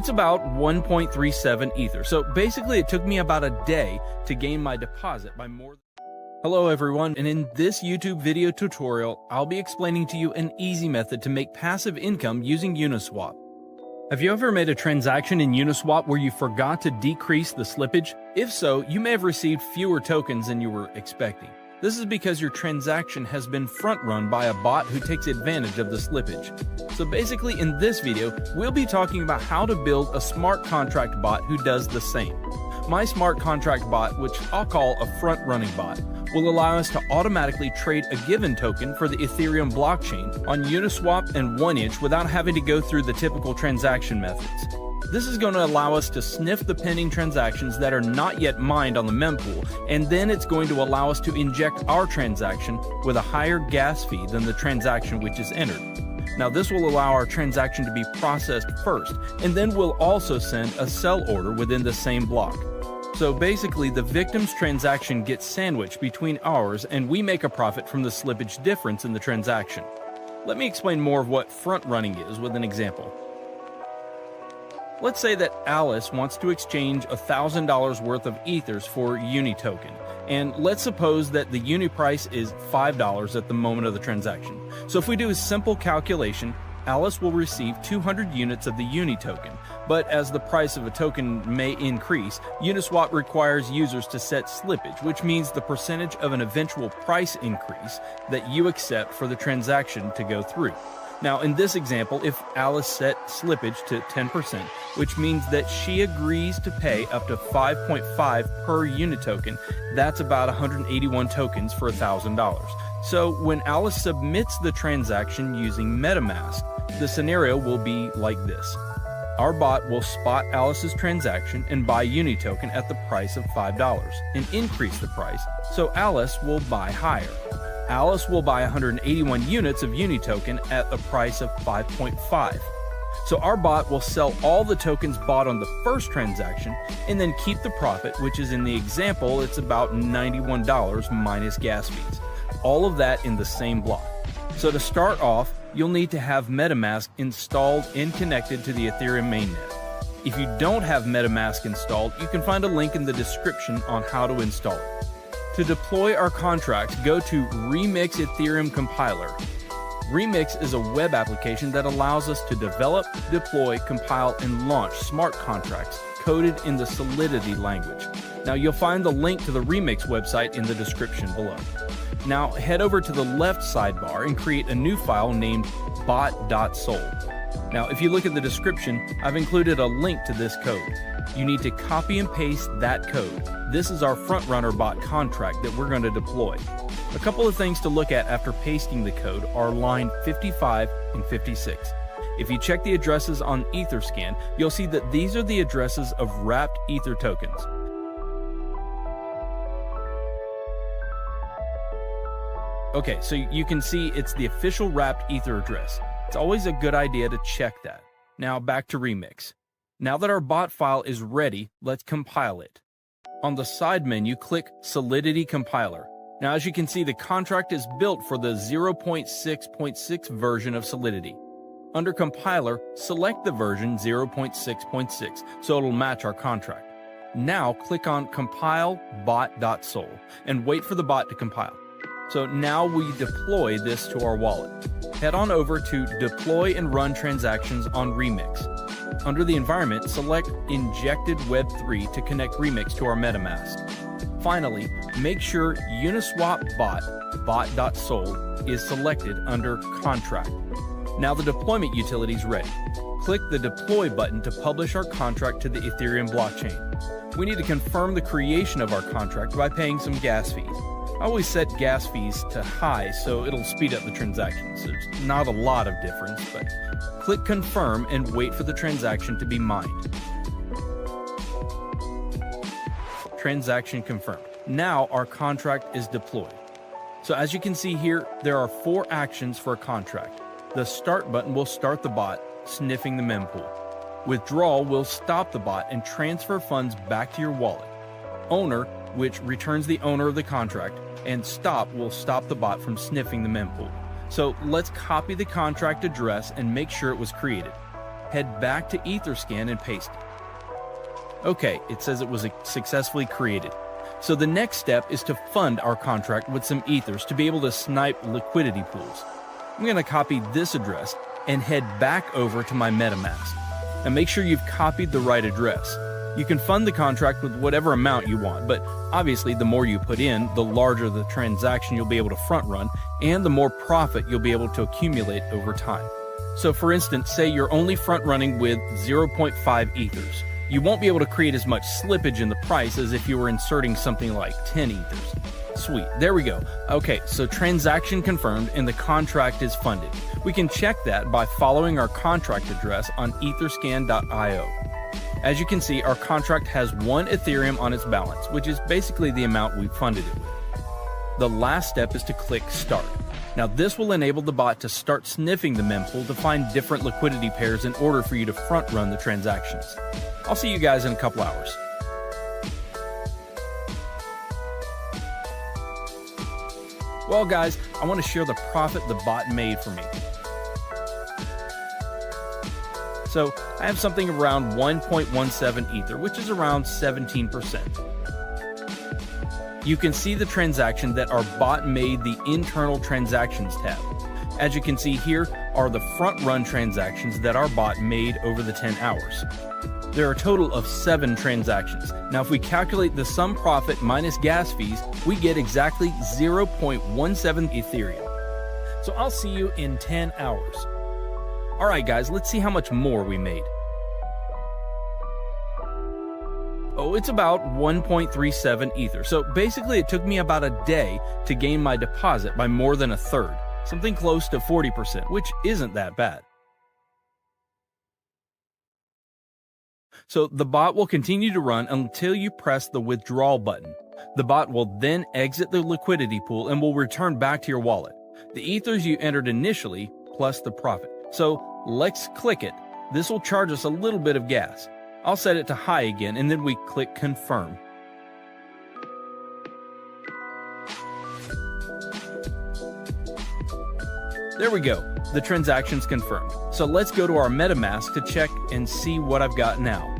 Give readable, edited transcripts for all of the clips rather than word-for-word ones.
It's about 1.37 Ether. So basically it took me about a day to gain my deposit by more. Hello everyone, and in this YouTube video tutorial, I'll be explaining to you an easy method to make passive income using Uniswap. Have you ever made a transaction in Uniswap where you forgot to decrease the slippage? If so, you may have received fewer tokens than you were expecting. This is because your transaction has been front-run by a bot who takes advantage of the slippage. So basically in this video, we'll be talking about how to build a smart contract bot who does the same. My smart contract bot, which I'll call a front-running bot, will allow us to automatically trade a given token for the Ethereum blockchain on Uniswap and 1inch without having to go through the typical transaction methods. This is going to allow us to sniff the pending transactions that are not yet mined on the mempool, and then it's going to allow us to inject our transaction with a higher gas fee than the transaction which is entered. Now this will allow our transaction to be processed first, and then we'll also send a sell order within the same block. So basically the victim's transaction gets sandwiched between ours, and we make a profit from the slippage difference in the transaction. Let me explain more of what front running is with an example. Let's say that Alice wants to exchange $1,000 worth of Ethers for Uni token, and let's suppose that the Uni price is $5 at the moment of the transaction. So if we do a simple calculation, Alice will receive 200 units of the Uni token, but as the price of a token may increase, Uniswap requires users to set slippage, which means the percentage of an eventual price increase that you accept for the transaction to go through. Now in this example, if Alice set slippage to 10%, which means that she agrees to pay up to 5.5 per unit token, that's about 181 tokens for $1,000. So when Alice submits the transaction using MetaMask, the scenario will be like this. Our bot will spot Alice's transaction and buy Uni token at the price of $5 and increase the price, so Alice will buy higher. Alice will buy 181 units of Uni token at a price of 5.5. So our bot will sell all the tokens bought on the first transaction and then keep the profit, which is in the example, it's about $91 minus gas fees. All of that in the same block. So to start off, you'll need to have MetaMask installed and connected to the Ethereum mainnet. If you don't have MetaMask installed, you can find a link in the description on how to install it. To deploy our contracts, go to Remix Ethereum Compiler. Remix is a web application that allows us to develop, deploy, compile, and launch smart contracts coded in the Solidity language. Now you'll find the link to the Remix website in the description below. Now head over to the left sidebar and create a new file named bot.sol. Now if you look at the description, I've included a link to this code. You need to copy and paste that code. This is our frontrunner bot contract that we're going to deploy. A couple of things to look at after pasting the code are line 55 and 56. If you check the addresses on Etherscan, you'll see that these are the addresses of wrapped Ether tokens. Okay, so you can see it's the official wrapped Ether address. It's always a good idea to check that. Now back to Remix. Now that our bot file is ready, let's compile it. On the side menu, click Solidity Compiler. Now as you can see, the contract is built for the 0.6.6 version of Solidity. Under Compiler, select the version 0.6.6 so it'll match our contract. Now click on Compile bot.sol and wait for the bot to compile. So now we deploy this to our wallet. Head on over to Deploy and Run Transactions on Remix. Under the environment, select Injected Web3 to connect Remix to our MetaMask. Finally, make sure Uniswap bot.sol is selected under Contract. Now the deployment utility is ready. Click the Deploy button to publish our contract to the Ethereum blockchain. We need to confirm the creation of our contract by paying some gas fees. I always set gas fees to high so it'll speed up the transactions. There's not a lot of difference, but click Confirm and wait for the transaction to be mined. Transaction confirmed. Now our contract is deployed. So as you can see here, there are 4 actions for a contract. The Start button will start the bot, sniffing the mempool. Withdrawal will stop the bot and transfer funds back to your wallet. Owner, which returns the owner of the contract, and Stop will stop the bot from sniffing the mempool. So let's copy the contract address and make sure it was created. head back to Etherscan and paste it. Okay, it says it was successfully created. So the next step is to fund our contract with some ethers to be able to snipe liquidity pools. I'm going to copy this address and head back over to my MetaMask. Now make sure you've copied the right address. You can fund the contract with whatever amount you want, but obviously the more you put in, the larger the transaction you'll be able to front run, and the more profit you'll be able to accumulate over time. So for instance, say you're only front running with 0.5 ethers. You won't be able to create as much slippage in the price as if you were inserting something like 10 ethers. Sweet, there we go. Okay, so transaction confirmed and the contract is funded. We can check that by following our contract address on etherscan.io. As you can see, our contract has 1 Ethereum on its balance, which is basically the amount we funded it with. The last step is to click Start. Now this will enable the bot to start sniffing the mempool to find different liquidity pairs in order for you to front run the transactions. I'll see you guys in a couple hours. Well guys, I want to share the profit the bot made for me. So I have something around 1.17 Ether, which is around 17%. You can see the transaction that our bot made the internal transactions tab. As you can see here are the front run transactions that our bot made over the 10 hours. There are a total of 7 transactions. Now if we calculate the sum profit minus gas fees, we get exactly 0.17 Ethereum. So I'll see you in 10 hours. Alright guys, let's see how much more we made. Oh, it's about 1.37 Ether. So basically it took me about a day to gain my deposit by more than a third. Something close to 40%, which isn't that bad. So the bot will continue to run until you press the withdrawal button. The bot will then exit the liquidity pool and will return back to your wallet. The ethers you entered initially plus the profit. So let's click it. This will charge us a little bit of gas. I'll set it to high again and then we click confirm. There we go. The transaction's confirmed. So let's go to our MetaMask to check and see what I've got now.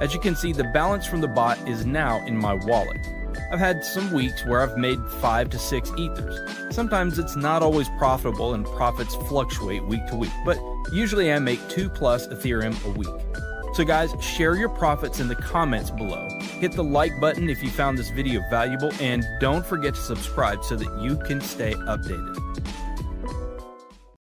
As you can see, the balance from the bot is now in my wallet. I've had some weeks where I've made 5 to 6 ethers. Sometimes it's not always profitable and profits fluctuate week to week, but usually I make 2+ Ethereum a week. So guys, share your profits in the comments below. Hit the like button if you found this video valuable, and don't forget to subscribe so that you can stay updated.